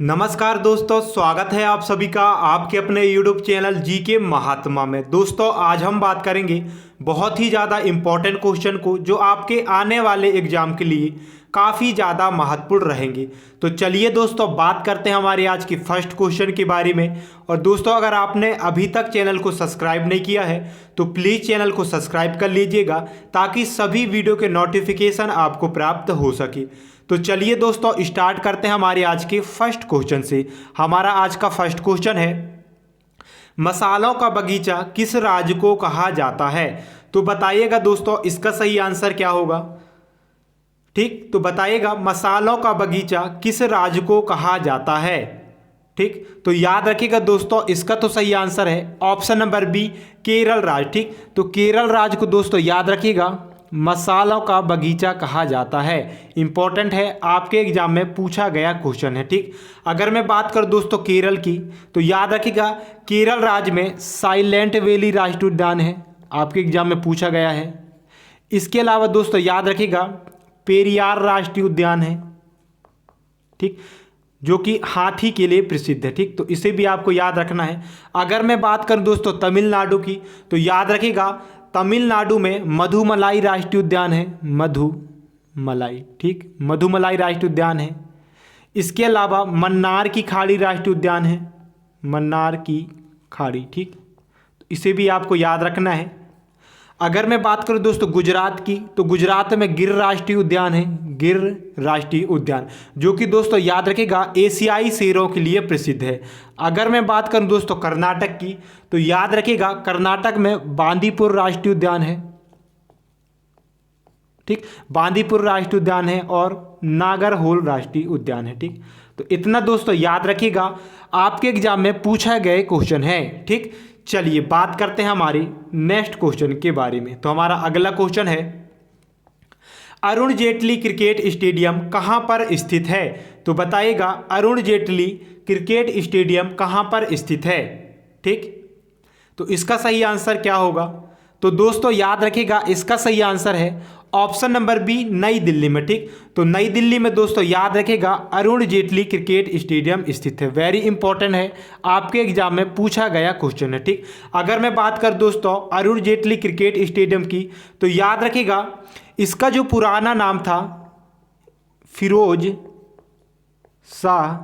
नमस्कार दोस्तों, स्वागत है आप सभी का आपके अपने YouTube चैनल जी के महात्मा में। दोस्तों आज हम बात करेंगे बहुत ही ज़्यादा इम्पोर्टेंट क्वेश्चन को जो आपके आने वाले एग्जाम के लिए काफ़ी ज़्यादा महत्वपूर्ण रहेंगे। तो चलिए दोस्तों बात करते हैं हमारे आज की फर्स्ट क्वेश्चन के बारे में। और दोस्तों अगर आपने अभी तक चैनल को सब्सक्राइब नहीं किया है तो प्लीज़ चैनल को सब्सक्राइब कर लीजिएगा ताकि सभी वीडियो के नोटिफिकेशन आपको प्राप्त हो सके। तो चलिए दोस्तों स्टार्ट करते हैं हमारे आज के फर्स्ट क्वेश्चन से। हमारा आज का फर्स्ट क्वेश्चन है, मसालों का बगीचा किस राज्य को कहा जाता है? तो बताइएगा दोस्तों इसका सही आंसर क्या होगा। ठीक, तो बताइएगा मसालों का बगीचा किस राज्य को कहा जाता है। ठीक, तो याद रखिएगा दोस्तों इसका तो सही आंसर है ऑप्शन नंबर बी, केरल राज्य। ठीक, तो केरल राज्य को दोस्तों याद रखिएगा मसालों का बगीचा कहा जाता है। इंपॉर्टेंट है, आपके एग्जाम में पूछा गया क्वेश्चन है। ठीक, अगर मैं बात करूं दोस्तों केरल की तो याद रखिएगा केरल राज्य में साइलेंट वैली राष्ट्रीय उद्यान है, आपके एग्जाम में पूछा गया है। इसके अलावा दोस्तों याद रखिएगा पेरियार राष्ट्रीय उद्यान है, ठीक, जो कि हाथी के लिए प्रसिद्ध है। ठीक, तो इसे भी आपको याद रखना है। अगर मैं बात करूं दोस्तों तमिलनाडु की तो याद रखिएगा तमिलनाडु में मधुमलाई राष्ट्रीय उद्यान है, मधुमलाई। ठीक, मधुमलाई राष्ट्रीय उद्यान है। इसके अलावा मन्नार की खाड़ी राष्ट्रीय उद्यान है, मन्नार की खाड़ी। ठीक, तो इसे भी आपको याद रखना है। अगर मैं बात करूं दोस्तों गुजरात की तो गुजरात में गिर राष्ट्रीय उद्यान है, गिर राष्ट्रीय उद्यान, जो कि दोस्तों याद रखिएगा एशियाई शेरों के लिए प्रसिद्ध है। अगर मैं बात करूं दोस्तों कर्नाटक की तो याद रखिएगा कर्नाटक में बांदीपुर राष्ट्रीय उद्यान है। ठीक, बांदीपुर राष्ट्रीय उद्यान है और नागरहोल राष्ट्रीय उद्यान है। ठीक, तो इतना दोस्तों याद रखिएगा, आपके एग्जाम में पूछा गया क्वेश्चन है। ठीक, चलिए बात करते हैं हमारे नेक्स्ट क्वेश्चन के बारे में। तो हमारा अगला क्वेश्चन है, अरुण जेटली क्रिकेट स्टेडियम कहां पर स्थित है? तो बताइएगा अरुण जेटली क्रिकेट स्टेडियम कहां पर स्थित है। ठीक, तो इसका सही आंसर क्या होगा? तो दोस्तों याद रखिएगा इसका सही आंसर है ऑप्शन नंबर बी, नई दिल्ली में। ठीक, तो नई दिल्ली में दोस्तों याद रखिएगा अरुण जेटली क्रिकेट स्टेडियम स्थित है। वेरी इंपॉर्टेंट है, आपके एग्जाम में पूछा गया क्वेश्चन है। ठीक, अगर मैं बात कर दोस्तों अरुण जेटली क्रिकेट स्टेडियम की तो याद रखिएगा इसका जो पुराना नाम था फिरोज शाह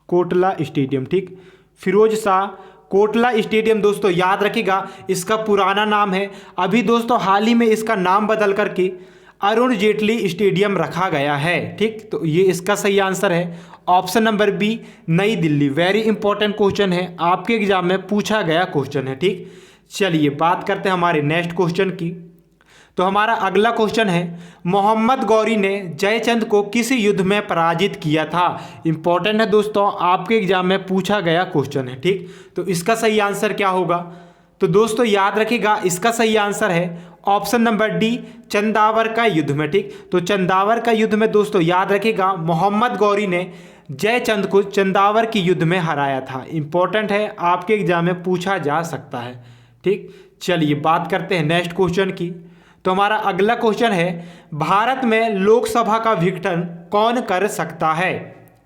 कोटला स्टेडियम। ठीक, फिरोज शाह कोटला स्टेडियम दोस्तों याद रखिएगा इसका पुराना नाम है। अभी दोस्तों हाल ही में इसका नाम बदल करके अरुण जेटली स्टेडियम रखा गया है। ठीक, तो ये इसका सही आंसर है ऑप्शन नंबर बी, नई दिल्ली। वेरी इंपॉर्टेंट क्वेश्चन है, आपके एग्जाम में पूछा गया क्वेश्चन है। ठीक, चलिए बात करते हैं हमारे नेक्स्ट क्वेश्चन की। तो हमारा अगला क्वेश्चन है, मोहम्मद गौरी ने जयचंद को किस युद्ध में पराजित किया था? इंपॉर्टेंट है दोस्तों, आपके एग्जाम में पूछा गया क्वेश्चन है। ठीक, तो इसका सही आंसर क्या होगा? तो दोस्तों याद रखिएगा इसका सही आंसर है ऑप्शन नंबर डी, चंदावर का युद्ध में। ठीक, तो चंदावर का युद्ध में दोस्तों याद रखिएगा मोहम्मद गौरी ने जयचंद को चंदावर की युद्ध में हराया था। इंपॉर्टेंट है, आपके एग्जाम में पूछा जा सकता है। ठीक, चलिए बात करते हैं नेक्स्ट क्वेश्चन की। तो हमारा अगला क्वेश्चन है, भारत में लोकसभा का विघटन कौन कर सकता है?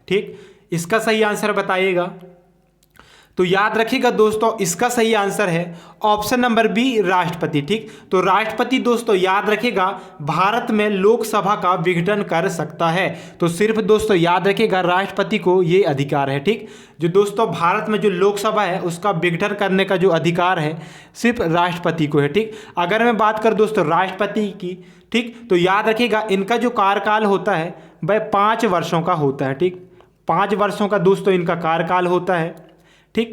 ठीक, इसका सही आंसर बताइएगा। तो याद रखिएगा दोस्तों इसका सही आंसर है ऑप्शन नंबर बी, राष्ट्रपति। ठीक, तो राष्ट्रपति दोस्तों याद रखिएगा भारत में लोकसभा का विघटन कर सकता है। तो सिर्फ दोस्तों याद रखिएगा राष्ट्रपति को ये अधिकार है। ठीक, जो दोस्तों भारत में जो लोकसभा है उसका विघटन करने का जो अधिकार है सिर्फ राष्ट्रपति को है। ठीक, अगर मैं बात कर दोस्तों राष्ट्रपति की, ठीक, तो याद रखिएगा इनका जो कार्यकाल होता है वह 5 वर्षों का होता है। ठीक, 5 वर्षों का दोस्तों इनका कार्यकाल होता है। ठीक,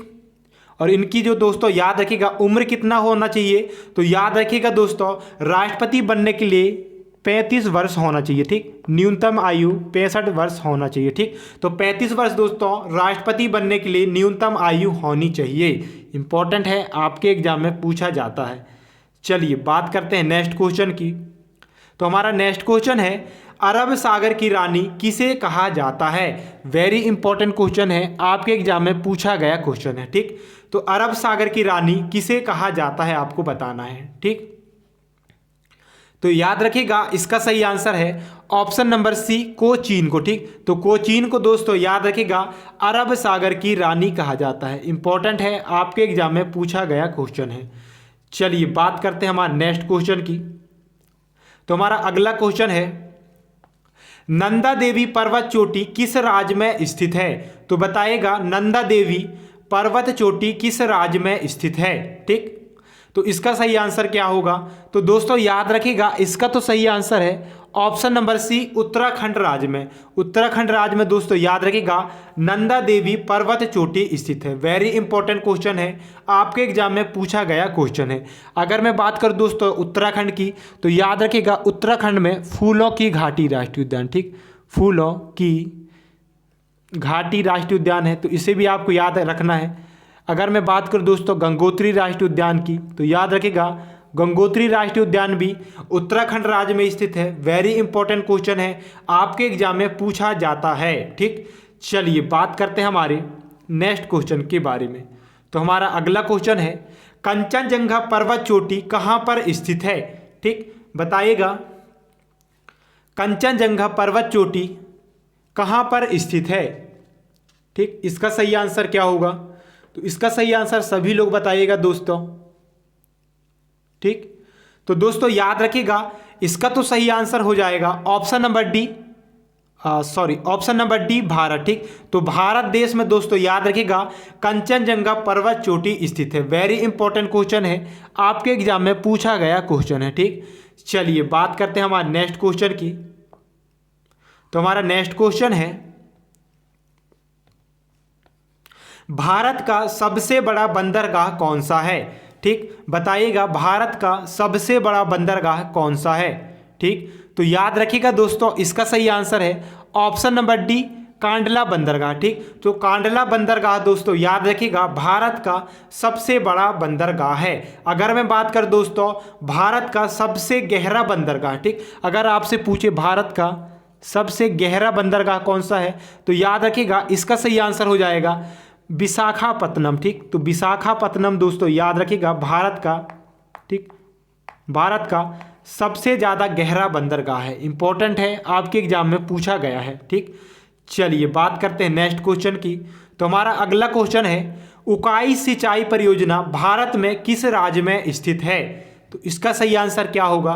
और इनकी जो दोस्तों याद रखिएगा उम्र कितना होना चाहिए? तो याद रखिएगा दोस्तों राष्ट्रपति बनने के लिए 35 वर्ष होना चाहिए। ठीक, न्यूनतम आयु 65 वर्ष होना चाहिए। ठीक, तो 35 वर्ष दोस्तों राष्ट्रपति बनने के लिए न्यूनतम आयु होनी चाहिए। इंपॉर्टेंट है, आपके एग्जाम में पूछा जाता है। चलिए बात करते हैं नेक्स्ट क्वेश्चन की। तो हमारा नेक्स्ट क्वेश्चन है, अरब सागर की रानी किसे कहा जाता है? वेरी इंपॉर्टेंट क्वेश्चन है, आपके एग्जाम में पूछा गया क्वेश्चन है। ठीक, तो अरब सागर की रानी किसे कहा जाता है आपको बताना है। ठीक, तो याद रखिएगा इसका सही आंसर है ऑप्शन नंबर सी, कोचीन को। ठीक, तो कोचीन को दोस्तों याद रखिएगा अरब सागर की रानी कहा जाता है। इंपॉर्टेंट है, आपके एग्जाम में पूछा गया क्वेश्चन है। चलिए बात करते हैं हमारे नेक्स्ट क्वेश्चन की। तो हमारा अगला क्वेश्चन है, नंदा देवी पर्वत चोटी किस राज्य में स्थित है? तो बताइएगा नंदा देवी पर्वत चोटी किस राज्य में स्थित है। ठीक, तो इसका सही आंसर क्या होगा? तो दोस्तों याद रखिएगा इसका तो सही आंसर है ऑप्शन नंबर सी, उत्तराखंड राज्य में। उत्तराखंड राज्य में दोस्तों याद रखिएगा नंदा देवी पर्वत चोटी स्थित है। वेरी इंपॉर्टेंट क्वेश्चन है, आपके एग्जाम में पूछा गया क्वेश्चन है। अगर मैं बात करूं दोस्तों उत्तराखंड की, तो याद रखिएगा उत्तराखंड में फूलों की घाटी राष्ट्रीय उद्यान। ठीक, फूलों की घाटी राष्ट्रीय उद्यान है, तो इसे भी आपको याद रखना है। अगर मैं बात करूं दोस्तों गंगोत्री राष्ट्रीय उद्यान की, तो याद रखिएगा गंगोत्री राष्ट्रीय उद्यान भी उत्तराखंड राज्य में स्थित है। वेरी इंपॉर्टेंट क्वेश्चन है, आपके एग्जाम में पूछा जाता है। ठीक, चलिए बात करते हैं हमारे नेक्स्ट क्वेश्चन के बारे में। तो हमारा अगला क्वेश्चन है, कंचनजंगा पर्वत चोटी कहाँ पर स्थित है? ठीक, बताइएगा कंचनजंगा पर्वत चोटी कहाँ पर स्थित है? ठीक, इसका सही आंसर क्या होगा? तो इसका सही आंसर सभी लोग बताइएगा दोस्तों। ठीक, तो दोस्तों याद रखिएगा इसका तो सही आंसर हो जाएगा option number D, option number D Bharat. ठीक, तो भारत देश में दोस्तों याद रखिएगा कंचनजंगा पर्वत चोटी स्थित है। वेरी इंपॉर्टेंट क्वेश्चन है, आपके एग्जाम में पूछा गया क्वेश्चन है। ठीक, चलिए बात करते हैं हमारे नेक्स्ट क्वेश्चन की। तो हमारा नेक्स्ट क्वेश्चन है, भारत का सबसे बड़ा बंदरगाह कौन सा है? ठीक, बताइएगा भारत का सबसे बड़ा बंदरगाह कौन सा है? ठीक, तो याद रखिएगा दोस्तों इसका सही आंसर है ऑप्शन नंबर डी, कांडला बंदरगाह। ठीक, तो कांडला बंदरगाह दोस्तों याद रखिएगा भारत का सबसे बड़ा बंदरगाह है। अगर मैं बात कर दोस्तों भारत का सबसे गहरा बंदरगाह, ठीक, अगर आपसे पूछे भारत का सबसे गहरा बंदरगाह कौन सा है, तो याद रखिएगा इसका सही आंसर हो जाएगा विशाखापत्तनम। ठीक, तो विशाखापत्तनम दोस्तों याद रखिएगा भारत का, ठीक, भारत का सबसे ज़्यादा गहरा बंदरगाह है। इंपॉर्टेंट है, आपके एग्जाम में पूछा गया है। ठीक, चलिए बात करते हैं नेक्स्ट क्वेश्चन की। तो हमारा अगला क्वेश्चन है, उकाई सिंचाई परियोजना भारत में किस राज्य में स्थित है? तो इसका सही आंसर क्या होगा?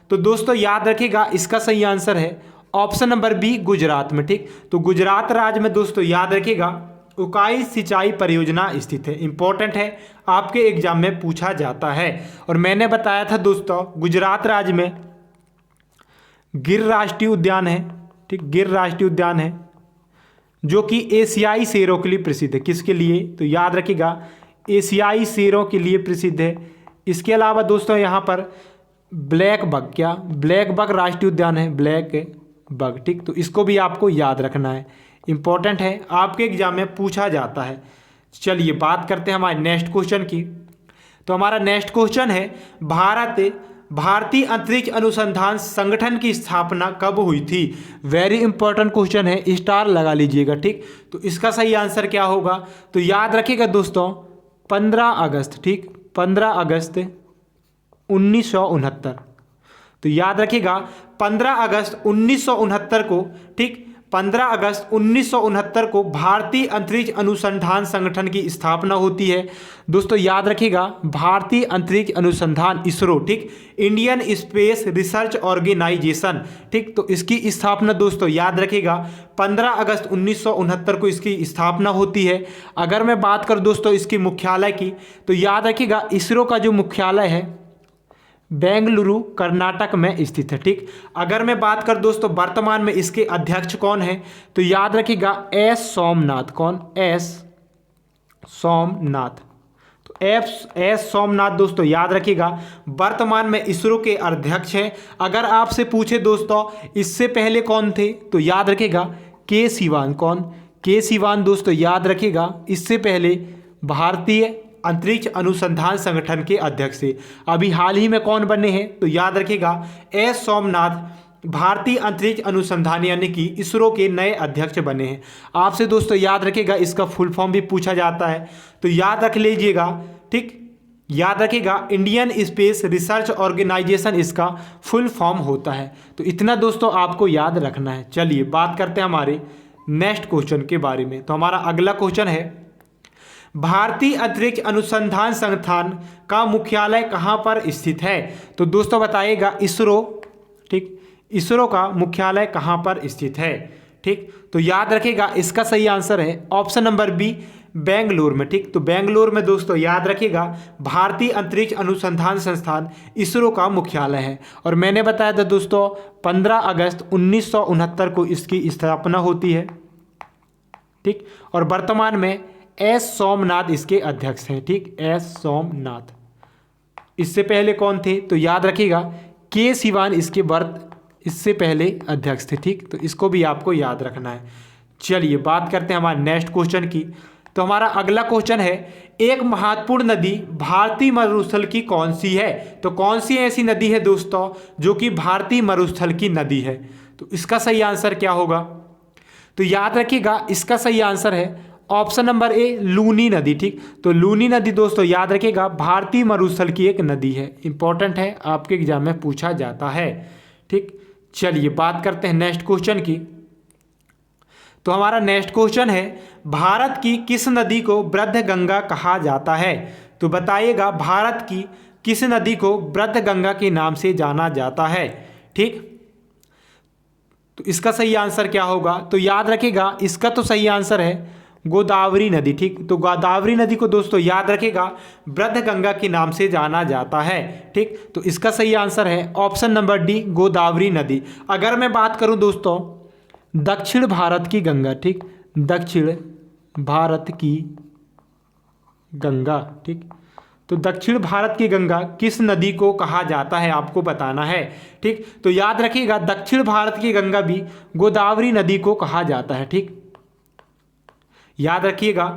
तो दोस्तों याद रखिएगा इसका सही आंसर है ऑप्शन नंबर बी, गुजरात में। ठीक, तो गुजरात राज्य में दोस्तों याद रखिएगा उकाई सिंचाई परियोजना स्थित है। इंपॉर्टेंट है, आपके एग्जाम में पूछा जाता है। और मैंने बताया था दोस्तों गुजरात राज्य में गिर राष्ट्रीय उद्यान है। ठीक, गिर राष्ट्रीय उद्यान है जो कि एशियाई शेरों के लिए प्रसिद्ध है। किसके लिए? तो याद रखिएगा एशियाई शेरों के लिए प्रसिद्ध है। इसके अलावा दोस्तों यहाँ पर ब्लैक बग, क्या ब्लैक बग राष्ट्रीय उद्यान है, ब्लैक बग। ठीक, तो इसको भी आपको याद रखना है, इंपॉर्टेंट है, आपके एग्जाम में पूछा जाता है। चलिए बात करते हैं हमारे नेक्स्ट क्वेश्चन की। तो हमारा नेक्स्ट क्वेश्चन है, भारतीय अंतरिक्ष अनुसंधान संगठन की स्थापना कब हुई थी? वेरी इंपॉर्टेंट क्वेश्चन है, स्टार लगा लीजिएगा। ठीक, तो इसका सही आंसर क्या होगा? तो याद रखिएगा दोस्तों 15 अगस्त। ठीक, 15 अगस्त 1969। तो याद रखिएगा 15 अगस्त 1969 को, ठीक, 15 अगस्त 1969 को भारतीय अंतरिक्ष अनुसंधान संगठन की स्थापना होती है। दोस्तों याद रखिएगा भारतीय अंतरिक्ष अनुसंधान, इसरो, ठीक, इंडियन स्पेस रिसर्च ऑर्गेनाइजेशन। ठीक, तो इसकी स्थापना दोस्तों याद रखिएगा 15 अगस्त 1969 को इसकी स्थापना होती है। अगर मैं बात करूं दोस्तों इसकी मुख्यालय की, तो याद रखिएगा इसरो का जो मुख्यालय है बेंगलुरु कर्नाटक में स्थित है। ठीक, अगर मैं बात कर दोस्तों वर्तमान में इसके अध्यक्ष कौन है, तो याद रखिएगा एस सोमनाथ। कौन? एस सोमनाथ। तो एस सोमनाथ दोस्तों याद रखिएगा वर्तमान में इसरो के अध्यक्ष हैं। अगर आपसे पूछे दोस्तों इससे पहले कौन थे, तो याद रखिएगा के सिवान। कौन? के सिवान दोस्तों याद रखिएगा इससे पहले भारतीय अंतरिक्ष अनुसंधान संगठन के अध्यक्ष थे। अभी हाल ही में कौन बने हैं, तो याद रखिएगा एस सोमनाथ भारतीय अंतरिक्ष अनुसंधान यानी कि इसरो के नए अध्यक्ष बने हैं। आपसे दोस्तों याद रखिएगा इसका फुल फॉर्म भी पूछा जाता है, तो याद रख लीजिएगा। ठीक, याद रखिएगा इंडियन स्पेस रिसर्च ऑर्गेनाइजेशन इसका फुल फॉर्म होता है। तो इतना दोस्तों आपको याद रखना है। चलिए बात करते हैं हमारे नेक्स्ट क्वेश्चन के बारे में। तो हमारा अगला क्वेश्चन है, भारतीय अंतरिक्ष अनुसंधान संस्थान का मुख्यालय कहाँ पर स्थित है? तो दोस्तों बताइएगा इसरो, ठीक, इसरो का मुख्यालय कहाँ पर स्थित है? ठीक, तो याद रखिएगा इसका सही आंसर है ऑप्शन नंबर बी, बेंगलोर में। ठीक, तो बेंगलोर में दोस्तों याद रखिएगा भारतीय अंतरिक्ष अनुसंधान संस्थान इसरो का मुख्यालय है। और मैंने बताया था दोस्तों 15 अगस्त 1969 को इसकी स्थापना होती है। ठीक, और वर्तमान में एस सोमनाथ इसके अध्यक्ष हैं। ठीक, एस सोमनाथ। इससे पहले कौन थे? तो याद रखिएगा के सिवान इससे पहले अध्यक्ष थे। ठीक, तो इसको भी आपको याद रखना है। चलिए बात करते हैं हमारे नेक्स्ट क्वेश्चन की। तो हमारा अगला क्वेश्चन है, एक महत्वपूर्ण नदी भारतीय मरुस्थल की कौन सी है? तो कौन सी ऐसी नदी है दोस्तों जो कि भारतीय मरुस्थल की नदी है? तो इसका सही आंसर क्या होगा? तो याद रखिएगा इसका सही आंसर है ऑप्शन नंबर ए, लूनी नदी। ठीक, तो लूनी नदी दोस्तों याद रखिएगा भारतीय मरुस्थल की एक नदी है। इंपॉर्टेंट है, आपके एग्जाम में पूछा जाता है। ठीक, चलिए बात करते हैं नेक्स्ट क्वेश्चन की। तो हमारा नेक्स्ट क्वेश्चन है, भारत की किस नदी को वृद्ध गंगा कहा जाता है? तो बताइएगा भारत की किस नदी को वृद्ध गंगा के नाम से जाना जाता है? ठीक, तो इसका सही आंसर क्या होगा? तो याद रखिएगा इसका तो सही आंसर है गोदावरी नदी। ठीक, तो गोदावरी नदी को दोस्तों याद रखिएगा वृद्ध गंगा के नाम से जाना जाता है। ठीक, तो इसका सही आंसर है ऑप्शन नंबर डी, गोदावरी नदी। अगर मैं बात करूं दोस्तों दक्षिण भारत की गंगा, ठीक, दक्षिण भारत की गंगा, ठीक, तो दक्षिण भारत की गंगा किस नदी को कहा जाता है आपको बताना है। ठीक, तो याद रखिएगा दक्षिण भारत की गंगा भी गोदावरी नदी को कहा जाता है। ठीक, याद रखिएगा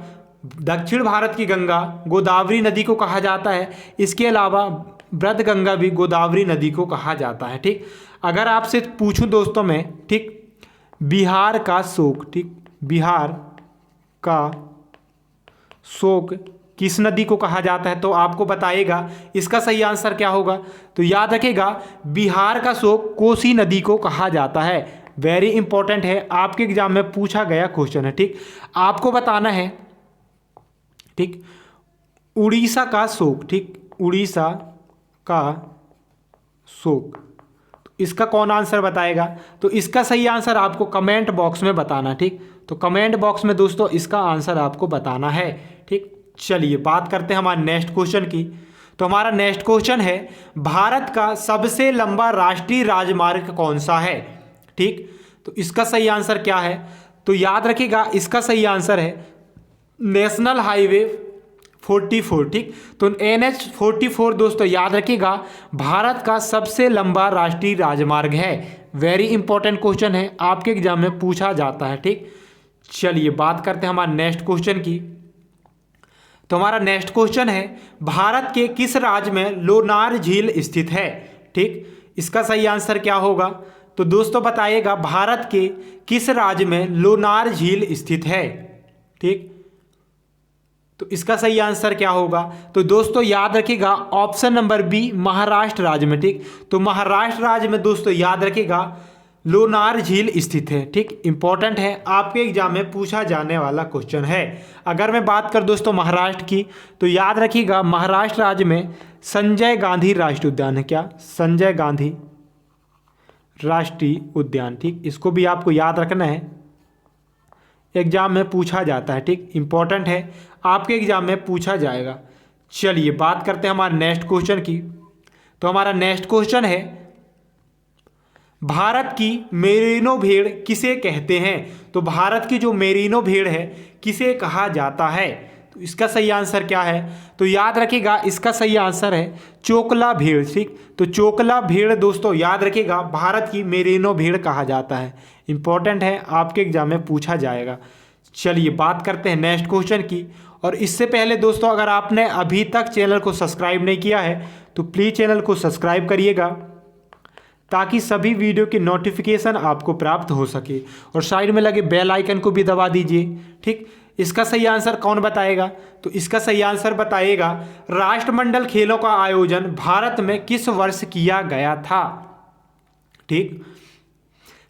दक्षिण भारत की गंगा गोदावरी नदी को कहा जाता है। इसके अलावा वृद्ध गंगा भी गोदावरी नदी को कहा जाता है। ठीक, अगर आपसे पूछूं दोस्तों मैं, ठीक, बिहार का शोक, ठीक, बिहार का शोक किस नदी को कहा जाता है? तो आपको बताइएगा इसका सही आंसर क्या होगा? तो याद रखिएगा बिहार का शोक कोसी नदी को कहा जाता है। वेरी इंपॉर्टेंट है, आपके एग्जाम में पूछा गया क्वेश्चन है। ठीक, आपको बताना है, ठीक, उड़ीसा का शोक, ठीक, उड़ीसा का शोक, तो इसका कौन आंसर बताएगा? तो इसका सही आंसर आपको कमेंट बॉक्स में बताना। ठीक, तो कमेंट बॉक्स में दोस्तों इसका आंसर आपको बताना है। ठीक, चलिए बात करते हैं हमारे नेक्स्ट क्वेश्चन की। तो हमारा नेक्स्ट क्वेश्चन है, भारत का सबसे लंबा राष्ट्रीय राजमार्ग कौन सा है? ठीक, तो इसका सही आंसर क्या है? तो याद रखिएगा इसका सही आंसर है नेशनल हाईवे 44। ठीक, तो NH 44 दोस्तों याद रखिएगा भारत का सबसे लंबा राष्ट्रीय राजमार्ग है। वेरी इंपॉर्टेंट क्वेश्चन है, आपके एग्जाम में पूछा जाता है। ठीक, चलिए बात करते हैं हमारे नेक्स्ट क्वेश्चन की। तो हमारा नेक्स्ट क्वेश्चन है, भारत के किस राज्य में लोनार झील स्थित है? ठीक, इसका सही आंसर क्या होगा? तो दोस्तों बताइएगा भारत के किस राज्य में लोनार झील स्थित है? ठीक, तो इसका सही आंसर क्या होगा? तो दोस्तों याद रखिएगा ऑप्शन नंबर बी, महाराष्ट्र राज्य में। ठीक, तो महाराष्ट्र राज्य में दोस्तों याद रखिएगा लोनार झील स्थित है। ठीक, इंपॉर्टेंट है, आपके एग्जाम में पूछा जाने वाला क्वेश्चन है। अगर मैं बात कर दोस्तों महाराष्ट्र की, तो याद रखिएगा महाराष्ट्र राज्य में संजय गांधी राष्ट्रीय उद्यान है। क्या? संजय गांधी राष्ट्रीय उद्यान। ठीक, इसको भी आपको याद रखना है, एग्जाम में पूछा जाता है। ठीक, इंपॉर्टेंट है, आपके एग्जाम में पूछा जाएगा। चलिए बात करते हैं हमारे नेक्स्ट क्वेश्चन की। तो हमारा नेक्स्ट क्वेश्चन है, भारत की मेरिनो भेड़ किसे कहते हैं? तो भारत की जो मेरिनो भेड़ है किसे कहा जाता है? तो इसका सही आंसर क्या है? तो याद रखिएगा इसका सही आंसर है चोकला भेड़। ठीक, तो चोकला भेड़ दोस्तों याद रखिएगा भारत की मेरिनो भेड़ कहा जाता है। इंपॉर्टेंट है, आपके एग्जाम में पूछा जाएगा। चलिए बात करते हैं नेक्स्ट क्वेश्चन की। और इससे पहले दोस्तों अगर आपने अभी तक चैनल को सब्सक्राइब नहीं किया है तो प्लीज़ चैनल को सब्सक्राइब करिएगा ताकि सभी वीडियो की नोटिफिकेशन आपको प्राप्त हो सके, और साइड में लगे बेल आइकन को भी दबा दीजिए। ठीक, इसका सही आंसर कौन बताएगा? तो इसका सही आंसर बताएगा राष्ट्रमंडल खेलों का आयोजन भारत में किस वर्ष किया गया था। ठीक,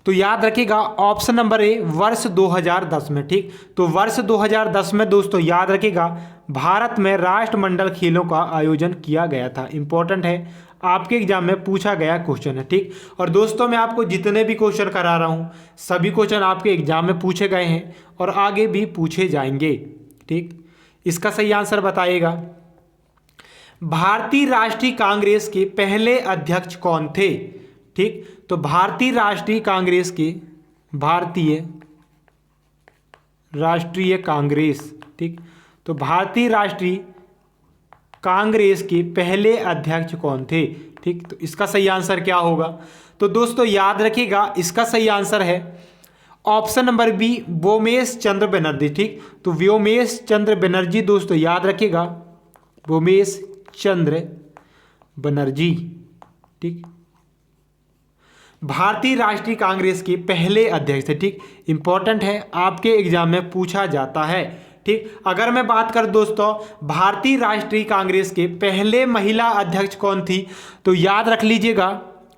तो याद रखिएगा ऑप्शन नंबर ए वर्ष 2010 में। ठीक, तो वर्ष 2010 में दोस्तों याद रखिएगा भारत में राष्ट्रमंडल खेलों का आयोजन किया गया था। इंपॉर्टेंट है, आपके एग्जाम में पूछा गया क्वेश्चन है। ठीक, और दोस्तों मैं आपको जितने भी क्वेश्चन करा रहा हूँ सभी क्वेश्चन आपके एग्जाम में पूछे गए हैं और आगे भी पूछे जाएंगे। ठीक, इसका सही आंसर बताइएगा भारतीय राष्ट्रीय कांग्रेस के पहले अध्यक्ष कौन थे? ठीक, तो भारतीय राष्ट्रीय कांग्रेस के भारतीय राष्ट्रीय कांग्रेस, ठीक, तो भारतीय राष्ट्रीय कांग्रेस के पहले अध्यक्ष कौन थे? ठीक, तो इसका सही आंसर क्या होगा? तो दोस्तों याद रखिएगा इसका सही आंसर है ऑप्शन नंबर बी व्योमेश चंद्र बनर्जी। ठीक, तो व्योमेश चंद्र बनर्जी दोस्तों याद रखिएगा व्योमेश चंद्र बनर्जी। ठीक, भारतीय राष्ट्रीय कांग्रेस के पहले अध्यक्ष थे। ठीक, इंपॉर्टेंट है, आपके एग्जाम में पूछा जाता है। ठीक, अगर मैं बात कर दोस्तों भारतीय राष्ट्रीय कांग्रेस के पहले महिला अध्यक्ष कौन थी, तो याद रख लीजिएगा।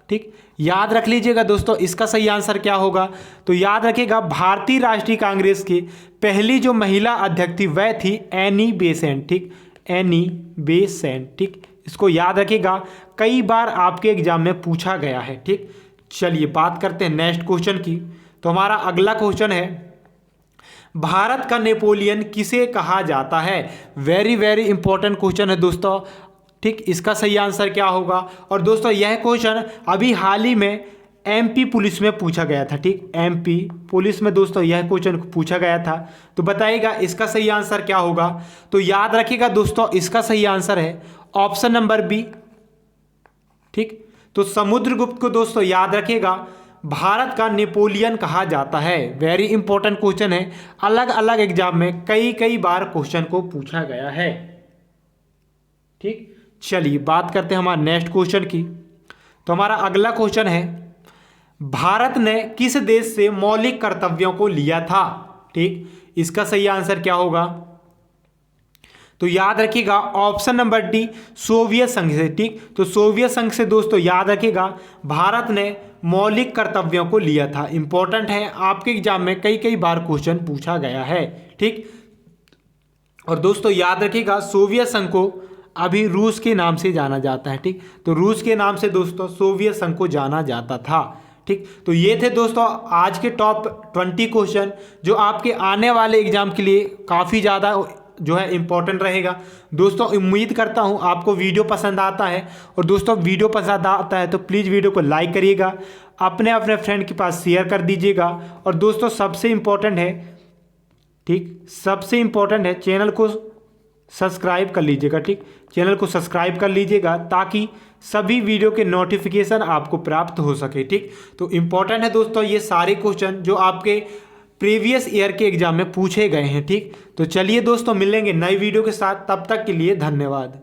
ठीक, याद रख लीजिएगा दोस्तों इसका सही आंसर क्या होगा? तो याद रखिएगा भारतीय राष्ट्रीय कांग्रेस की पहली जो महिला अध्यक्ष थी वह थी एनी बेसेंट। ठीक, एनी बेसेंट। ठीक, इसको याद रखिएगा, कई बार आपके एग्जाम में पूछा गया है। ठीक, चलिए बात करते हैं नेक्स्ट क्वेश्चन की। तो हमारा अगला क्वेश्चन है भारत का नेपोलियन किसे कहा जाता है? वेरी वेरी इंपॉर्टेंट क्वेश्चन है दोस्तों। ठीक, इसका सही आंसर क्या होगा? और दोस्तों यह क्वेश्चन अभी हाल ही में एमपी पुलिस में पूछा गया था। ठीक, एमपी पुलिस में दोस्तों यह क्वेश्चन पूछा गया था। तो बताइएगा इसका सही आंसर क्या होगा? तो याद रखिएगा दोस्तों इसका सही आंसर है ऑप्शन नंबर बी। ठीक, तो समुद्रगुप्त को दोस्तों याद रखिएगा भारत का नेपोलियन कहा जाता है। वेरी इंपॉर्टेंट क्वेश्चन है, अलग अलग एग्जाम में कई बार क्वेश्चन को पूछा गया है। ठीक, चलिए बात करते हैं हमारे नेक्स्ट क्वेश्चन की। तो हमारा अगला क्वेश्चन है भारत ने किस देश से मौलिक कर्तव्यों को लिया था? ठीक, इसका सही आंसर क्या होगा? तो याद रखिएगा ऑप्शन नंबर डी सोवियत संघ से। ठीक, तो सोवियत संघ से दोस्तों याद रखिएगा भारत ने मौलिक कर्तव्यों को लिया था। इंपॉर्टेंट है, आपके एग्जाम में कई बार क्वेश्चन पूछा गया है। ठीक, और दोस्तों याद रखिएगा सोवियत संघ को अभी रूस के नाम से जाना जाता है। ठीक, तो रूस के नाम से दोस्तों सोवियत संघ को जाना जाता था। ठीक, तो ये थे दोस्तों आज के टॉप 20 क्वेश्चन जो आपके आने वाले एग्जाम के लिए काफ़ी ज़्यादा जो है इम्पोर्टेंट रहेगा। दोस्तों उम्मीद करता हूँ आपको वीडियो पसंद आता है, और दोस्तों वीडियो पसंद आता है तो प्लीज़ वीडियो को लाइक करिएगा, अपने फ्रेंड के पास शेयर कर दीजिएगा। और दोस्तों सबसे इम्पोर्टेंट है, ठीक, सबसे इम्पोर्टेंट है चैनल को सब्सक्राइब कर लीजिएगा। ठीक, चैनल को सब्सक्राइब कर लीजिएगा ताकि सभी वीडियो के नोटिफिकेशन आपको प्राप्त हो सके। ठीक, तो इम्पोर्टेंट है दोस्तों ये सारे क्वेश्चन जो आपके प्रीवियस ईयर के एग्जाम में पूछे गए हैं। ठीक, तो चलिए दोस्तों मिलेंगे नई वीडियो के साथ, तब तक के लिए धन्यवाद।